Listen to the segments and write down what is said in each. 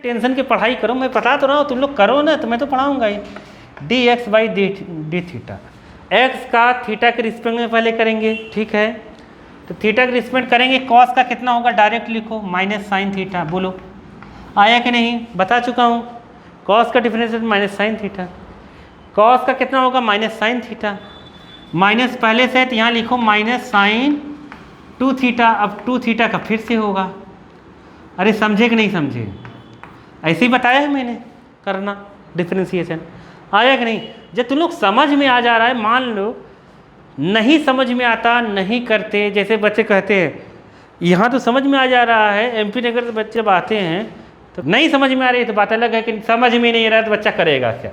Tension की पढ़ाई करो, मैं बता तो रहा हूँ, तुम लोग करो ना, तो मैं तो पढ़ाऊँगा ही। D x by d theta, x का थीटा के रिस्पेक्ट में पहले करेंगे, ठीक है। तो थीटा के रिस्पेक्ट करेंगे, कॉस का कितना होगा डायरेक्ट लिखो, माइनस साइन थीटा। बोलो आया कि नहीं, बता चुका हूँ। कॉस का differentiate minus sine theta, cos का कितना होगा माइनस साइन थीटा, माइनस पहले से है तो यहाँ लिखो माइनस साइन 2 थीटा। अब 2 थीटा का फिर से होगा। अरे समझे कि नहीं समझे, ऐसे ही बताया है मैंने करना डिफरेंशिएशन। आया कि नहीं, जब तुम लोग समझ में आ जा रहा है, मान लो नहीं समझ में आता नहीं करते, जैसे बच्चे कहते हैं यहाँ तो समझ में आ जा रहा है, एमपी नगर से बच्चे जब आते हैं तो नहीं समझ में आ रही है तो बात अलग है, कि समझ में नहीं आ रहा है तो बच्चा करेगा क्या।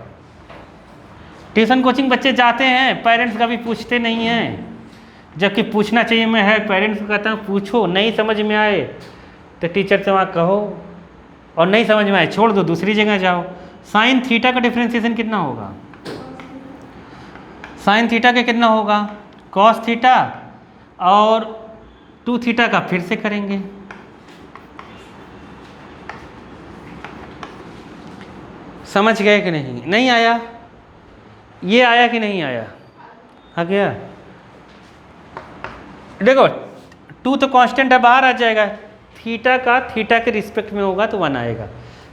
ट्यूशन कोचिंग बच्चे जाते हैं, पेरेंट्स का भी पूछते नहीं हैं, जबकि पूछना चाहिए। मैं है पेरेंट्स को कहता हूँ पूछो, नहीं समझ में आए तो टीचर से वहाँ कहो, और नहीं समझ में आए छोड़ दो, दूसरी जगह जाओ। साइन थीटा का डिफरेंशिएशन कितना होगा, साइन थीटा का कितना होगा, कॉस थीटा, और 2 थीटा का फिर से करेंगे। समझ गए कि नहीं, नहीं आया, ये आया कि नहीं आया, आ गया। देखो 2 तो कांस्टेंट है, बाहर आ जाएगा, थीटा का थीटा के रिस्पेक्ट में होगा तो 1 आएगा।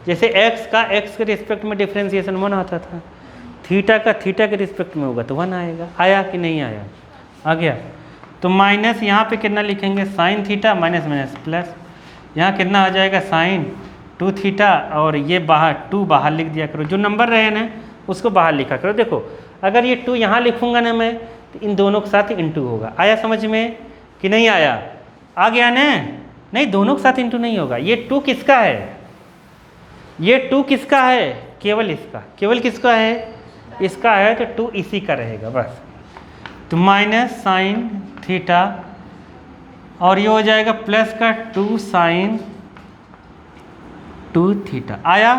जैसे एक्स का एक्स के रिस्पेक्ट में डिफरेंशिएशन 1 आता था, थीटा का थीटा के रिस्पेक्ट में होगा तो 1 आएगा। आया कि नहीं आया, आ गया। तो माइनस यहाँ पे कितना लिखेंगे, sign theta minus minus plus, यहाँ कितना आ जाएगा साइन 2 थीटा, और ये बाहर 2 बाहर लिख दिया करो, जो नंबर रहे ना उसको बाहर लिखा करो। देखो अगर ये 2 यहाँ लिखूँगा ना मैं, तो इन दोनों के साथ इंटू होगा। आया समझ में कि नहीं आया, आ गया ना, नहीं दोनों के साथ इंटू नहीं होगा। ये 2 किसका है, ये 2 किसका है, केवल इसका, केवल किसका है, इसका है, तो 2 इसी का रहेगा बस। तो माइनस साइन थीटा, और ये हो जाएगा प्लस का 2 साइन 2 थीटा। आया,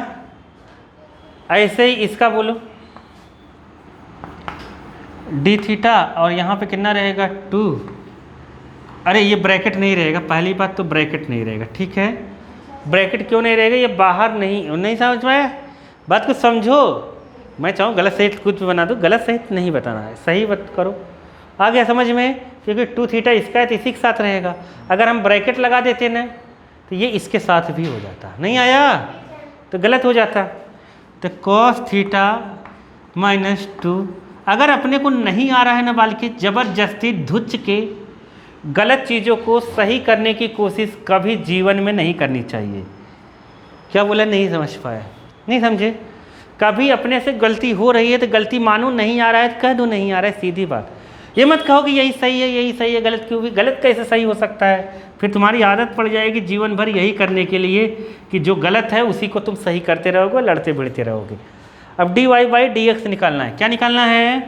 ऐसे ही इसका बोलो डी थीटा, और यहाँ पे कितना रहेगा 2। अरे ये ब्रैकेट नहीं रहेगा, पहली बात तो ब्रैकेट नहीं रहेगा, ठीक है। ब्रैकेट क्यों नहीं रहेगा, ये बाहर नहीं समझ में, बात को समझो। मैं चाहूँ गलत सही कुछ भी बना दो, गलत सही नहीं बताना है, सही बात करो। आ गया समझ में, क्योंकि 2 थीटा इसका है तो इसी के साथ रहेगा। अगर हम ब्रैकेट लगा देते ना तो ये इसके साथ भी हो जाता, नहीं आया तो गलत हो जाता। तो कॉस थीटा माइनस 2, अगर अपने को नहीं आ रहा है ना बालकी, ज़बरदस्ती धुच के गलत चीज़ों को सही करने की कोशिश कभी जीवन में नहीं करनी चाहिए। क्या बोला, नहीं समझ पाया, नहीं समझे। कभी अपने से गलती हो रही है तो गलती मानो, नहीं आ रहा है तो कह दो नहीं आ रहा है, सीधी बात। ये मत कहो कि यही सही है यही सही है, गलत क्यों भी, गलत कैसे सही हो सकता है। फिर तुम्हारी आदत पड़ जाएगी जीवन भर यही करने के लिए कि जो गलत है उसी को तुम सही करते रहोगे, लड़ते भिड़ते रहोगे। अब d y by d x निकालना है, क्या निकालना है,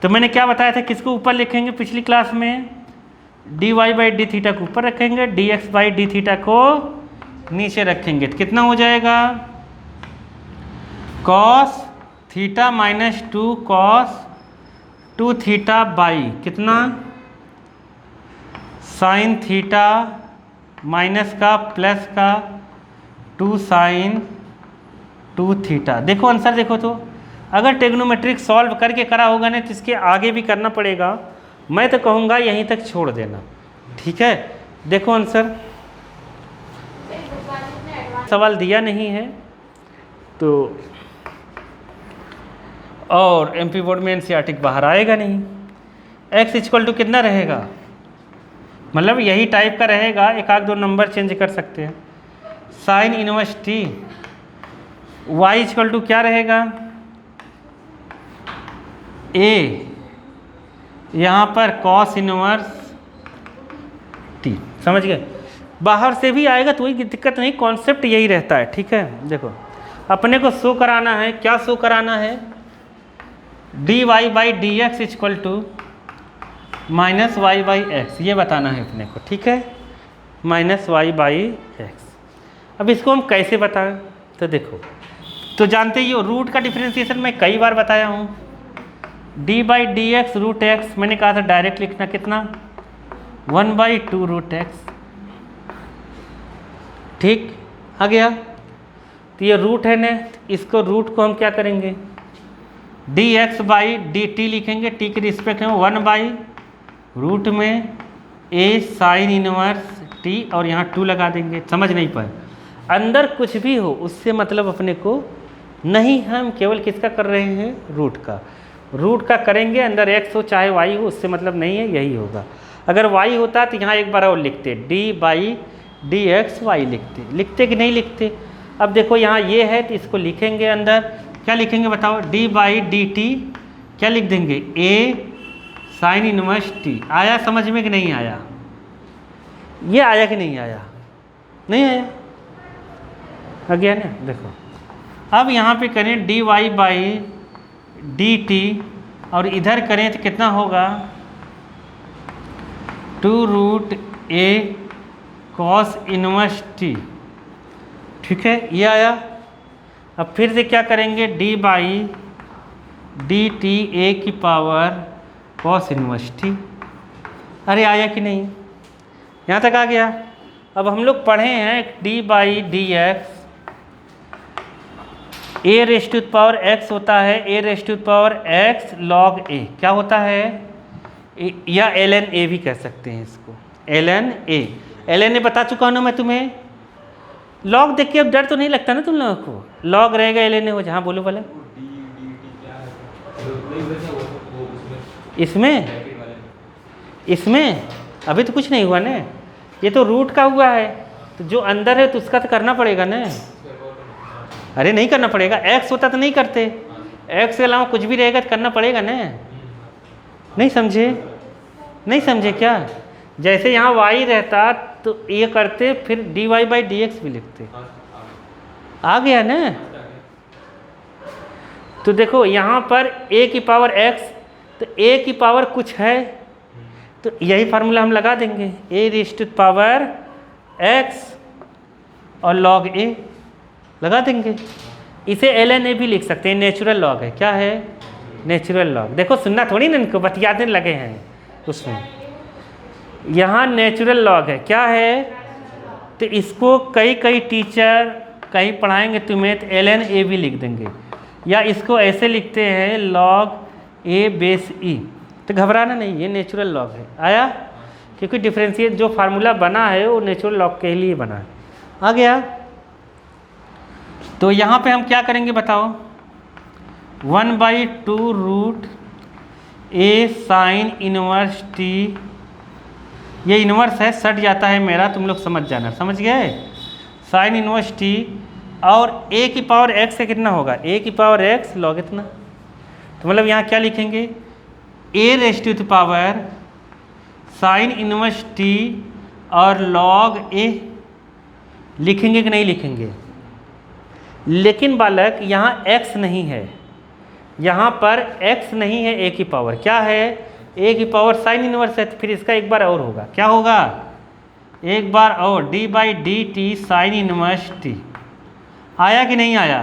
तो मैंने क्या बताया था, किसको ऊपर लिखेंगे पिछली क्लास में, d y by d theta को ऊपर रखेंगे, d x by d theta को नीचे रखेंगे। तो कितना हो जाएगा, cos theta minus 2 cos 2 theta by कितना, साइन थीटा माइनस का प्लस का 2 साइन 2 थीटा। देखो आंसर देखो, तो अगर ट्रिग्नोमेट्रिक सॉल्व करके करा होगा ना तो इसके आगे भी करना पड़ेगा। मैं तो कहूँगा यहीं तक छोड़ देना, ठीक है। देखो आंसर, सवाल दिया नहीं है तो, और एमपी बोर्ड में एनसीईआरटी बाहर आएगा नहीं। एक्स इक्वल टू कितना रहेगा, मतलब यही टाइप का रहेगा, एक आध 2 नंबर चेंज कर सकते हैं। Sine inverse t, y equal to क्या रहेगा, ए, यहाँ पर कॉस इनवर्स टी। समझ गए, बाहर से भी आएगा तो कोई दिक्कत नहीं, कॉन्सेप्ट यही रहता है, ठीक है। देखो अपने को शो कराना है, क्या शो कराना है, d y by d x equal to minus y by x, ये बताना है अपने को, ठीक है, माइनस वाई बाई एक्स। अब इसको हम कैसे बताएं, तो देखो, तो जानते ही हो रूट का डिफरेंशिएशन मैं कई बार बताया हूँ, d by d x root x, मैंने कहा था डायरेक्ट लिखना कितना 1/2 रूट एक्स, ठीक, आ गया। तो ये रूट है ना, इसको रूट को हम क्या करेंगे, D x by d T लिखेंगे, टी के रिस्पेक्ट में 1 बाई रूट में ए साइन इनवर्स टी और यहाँ 2 लगा देंगे। समझ नहीं पाए, अंदर कुछ भी हो उससे मतलब अपने को नहीं, हम केवल किसका कर रहे हैं, रूट का करेंगे। अंदर x हो चाहे y हो उससे मतलब नहीं है, यही होगा। अगर y होता तो यहाँ एक बार और लिखते, d by d x y लिखते कि नहीं लिखते। अब देखो यहाँ ये है तो इसको लिखेंगे, अंदर क्या लिखेंगे बताओ, डी बाई डी टी क्या लिख देंगे, ए साइन इनवर्स टी। आया समझ में कि नहीं आया, ये आया कि नहीं आया, नहीं आया, आ गया ना। देखो अब यहाँ पे करें d y by d t और इधर करें तो कितना होगा, 2 root a cos inverse t. ठीक है, ये आया। अब फिर से क्या करेंगे, d by d t a की पावर कॉस इनवर्स टी। अरे आया कि नहीं, यहाँ तक आ गया। अब हम लोग पढ़े हैं d by d x a raise to power x होता है, a raise to power x log a क्या होता है, या एल एन ए भी कह सकते हैं इसको, एल एन ए बता चुका हूँ ना मैं तुम्हें। लॉग देख के अब डर तो नहीं लगता ना तुम लोगों को, लॉग रहेगा एल एन ए हो, जहाँ बोलो बोले इसमें अभी तो कुछ नहीं हुआ ना, ये तो रूट का हुआ है, तो जो अंदर है तो उसका तो करना पड़ेगा ना। अरे नहीं करना पड़ेगा, एक्स होता तो नहीं करते, एक्स के अलावा कुछ भी रहेगा तो करना पड़ेगा ना। नहीं समझे क्या, जैसे यहाँ y रहता तो ये करते, फिर d y by d x भी लिखते। आ गया ना। तो देखो यहाँ पर a की पावर x, तो a की पावर कुछ है तो यही फार्मूला हम लगा देंगे, a raise to power x और लॉग a लगा देंगे। इसे एल एन ए भी लिख सकते हैं, नेचुरल लॉग है। क्या है, नेचुरल लॉग। देखो सुनना थोड़ी ना, इनको बतियाते लगे हैं उसमें, यहाँ नेचुरल लॉग है। क्या है, तो इसको कई टीचर कहीं पढ़ाएंगे तुम्हें तो एल एन ए भी लिख देंगे, या इसको ऐसे लिखते हैं लॉग ए बेस ई। तो घबराना नहीं, ये नेचुरल लॉग है। आया, क्योंकि डिफरेंशिएट जो फार्मूला बना है वो नेचुरल लॉग के लिए बना है। आ गया। तो यहाँ पे हम क्या करेंगे बताओ, 1/2 रूट ए साइन इनवर्स टी, ये इनवर्स है, सट जाता है मेरा, तुम लोग समझ जाना, समझ गए, साइन इनवर्स टी। और a की पावर x का कितना होगा, a की पावर x लॉग इतना। तो मतलब यहाँ क्या लिखेंगे, a raise to the power sine inverse t और लॉग a लिखेंगे कि नहीं लिखेंगे। लेकिन बालक यहाँ x नहीं है, यहाँ पर x नहीं है, a की पावर क्या है, a की पावर साइन इनवर्स है, तो फिर इसका एक बार और होगा। क्या होगा, एक बार और, d by d T sign inverse T. आया कि नहीं आया,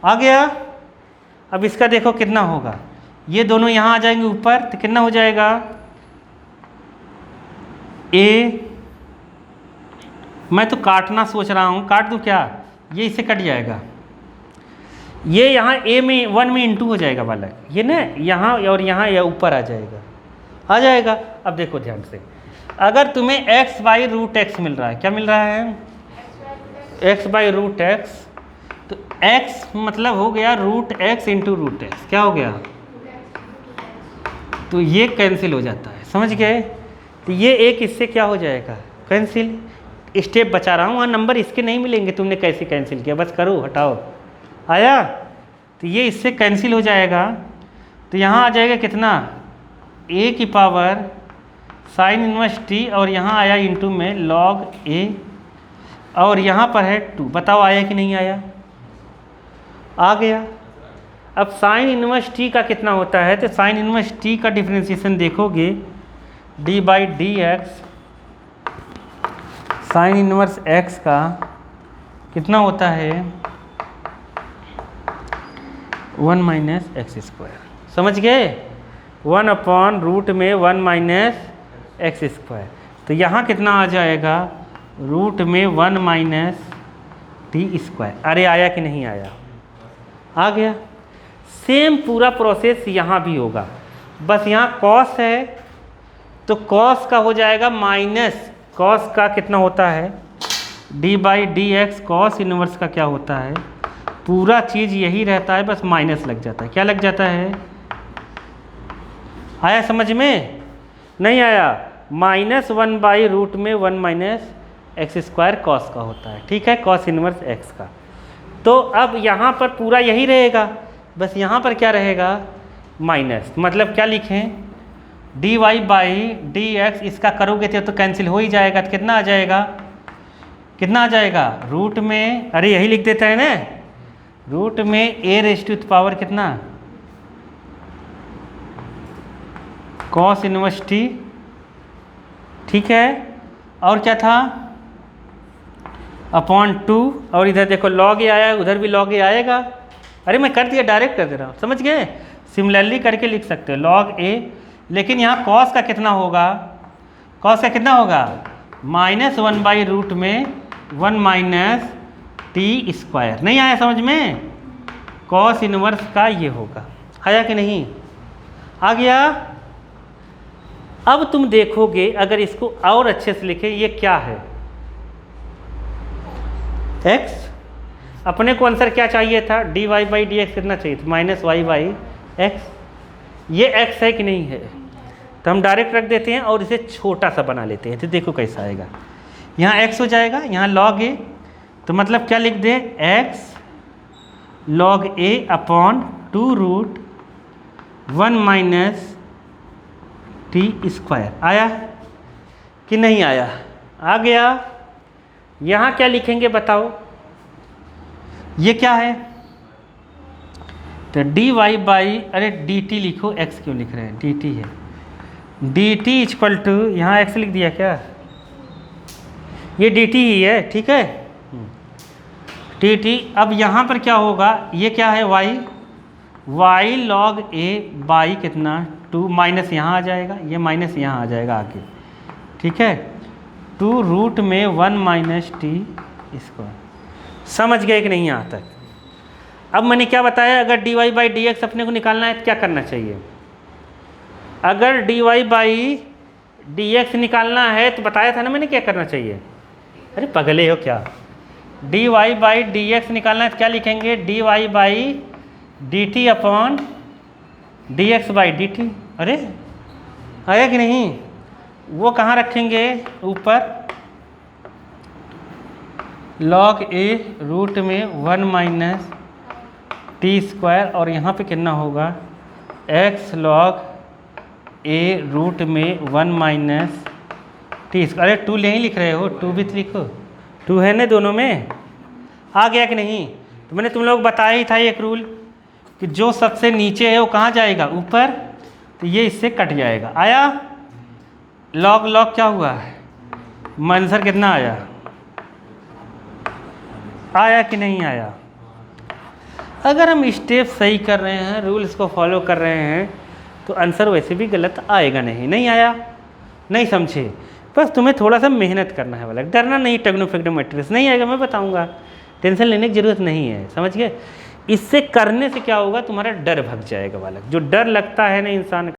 आ गया। अब इसका देखो कितना होगा, ये दोनों यहाँ आ जाएंगे ऊपर, तो कितना हो जाएगा, a, मैं तो काटना सोच रहा हूँ, काट दूँ क्या, ये इससे कट जाएगा, ये यहाँ a में 1 में इंटू हो जाएगा बालक, ये ना यहाँ और यहाँ या ऊपर आ जाएगा। अब देखो ध्यान से, अगर तुम्हें x बाई रूट एक्स मिल रहा है, क्या मिल रहा है, x बाई रूट एक्स, तो x मतलब हो गया root x into root x, क्या हो गया, तो ये कैंसिल हो जाता है, समझ गए। तो ये एक इससे क्या हो जाएगा, कैंसिल। स्टेप बचा रहा हूँ, वहाँ नंबर इसके नहीं मिलेंगे, तुमने कैसे कैंसिल किया, बस करो हटाओ। आया, तो ये इससे कैंसिल हो जाएगा, तो यहाँ आ जाएगा कितना, a की पावर साइन इनवर्स टी और यहाँ आया इंटू में लॉग a और यहाँ पर है 2। बताओ आया कि नहीं आया, आ गया। अब साइन इनवर्स टी का कितना होता है, तो साइन इनवर्स टी का डिफरेंशिएशन देखोगे, D by d x sine inverse x का कितना होता है, 1 माइनस एक्स स्क्वायर। समझ गए, 1 अपॉन रूट में 1 माइनस एक्स स्क्वायर। तो यहाँ कितना आ जाएगा, रूट में 1 माइनस टी स्क्वायर। अरे आया कि नहीं आया? आ गया। सेम पूरा प्रोसेस यहाँ भी होगा, बस यहाँ कॉस है तो कॉस का हो जाएगा माइनस, कॉस का कितना होता है D by d x, cos inverse का क्या होता है, पूरा चीज़ यही रहता है, बस माइनस लग जाता है। क्या लग जाता है? आया समझ में? नहीं आया? -1/रूट में 1 माइनस एक्स स्क्वायर कॉस का होता है, ठीक है, कॉस इनवर्स एक्स का। तो अब यहाँ पर पूरा यही रहेगा, बस यहाँ पर क्या रहेगा माइनस, मतलब क्या लिखें d y by d x, इसका करोगे तो कैंसिल हो ही जाएगा, तो कितना आ जाएगा, कितना आ जाएगा रूट में, अरे यही लिख देता है ना, रूट में ए रेज़ टू द पावर कितना कॉस इनवर्स टी, ठीक है, और क्या था अपॉन 2, और इधर देखो लॉग ए आया, उधर भी लॉग ए आएगा। अरे मैं कर दिया, डायरेक्ट कर दे रहा हूँ, समझ गए? सिमिलरली करके लिख सकते हो लॉग ए, लेकिन यहाँ कॉस का कितना होगा, कॉस का कितना होगा -1/रूट में 1 माइनस टी स्क्वायर। नहीं आया समझ में? कॉस इनवर्स का ये होगा। आया कि नहीं? आ गया। अब तुम देखोगे अगर इसको और अच्छे से लिखे, ये क्या है x, अपने को आंसर क्या चाहिए था d y by d x कितना चाहिए था -y/x, ये x है कि नहीं है, तो हम डायरेक्ट रख देते हैं और इसे छोटा सा बना लेते हैं, तो देखो कैसा आएगा, यहाँ x हो जाएगा, यहाँ log a, तो मतलब क्या लिख दे x log a upon 2√1 minus T square. आया कि नहीं आया? आ गया। यहाँ क्या लिखेंगे बताओ, ये क्या है, तो डी वाई बाई, अरे डी टी लिखो, x क्यों लिख रहे हैं, डी टी है, डी टी इक्वल टू, यहाँ x लिख दिया क्या, ये डी टी ही है, ठीक है, डी टी। अब यहाँ पर क्या होगा, ये क्या है y log a बाई कितना 2, माइनस यहाँ आ जाएगा, ये माइनस यहाँ आ जाएगा आगे, ठीक है, 2 रूट में 1 माइनस टी स्क्वायर। समझ गए कि नहीं यहाँ तक? अब मैंने क्या बताया, अगर d y by d x अपने को निकालना है तो क्या करना चाहिए, अगर d y by d x निकालना है तो बताया था ना मैंने क्या करना चाहिए, अरे पगले हो क्या, d y by d x निकालना है तो क्या लिखेंगे d y by d t upon d x by d t. अरे आया कि नहीं? वो कहाँ रखेंगे ऊपर, log a रूट में 1 माइनस टी स्क्वायर, और यहाँ पे कितना होगा x log a रूट में 1 माइनस टी स्क्वायर। अरे 2 नहीं लिख रहे हो, 2 भी तो लिखो, 2 है ना दोनों में। आ गया कि नहीं? तो मैंने तुम लोग बताया ही था एक रूल कि जो सबसे नीचे है वो कहाँ जाएगा, ऊपर, तो ये इससे कट जाएगा। आया? log log क्या हुआ, आंसर कितना आया, आया कि नहीं आया? अगर हम स्टेप सही कर रहे हैं, रूल्स को फॉलो कर रहे हैं, तो आंसर वैसे भी गलत आएगा नहीं। नहीं आया? नहीं समझे? बस तुम्हें थोड़ा सा मेहनत करना है वाला, डरना नहीं, ट्रिग्नोमेट्रिक्स नहीं आएगा मैं बताऊंगा, टेंशन लेने की ज़रूरत नहीं है, समझ गए? इससे करने से क्या होगा, तुम्हारा डर भग जाएगा वाला, जो डर लगता है ना इंसान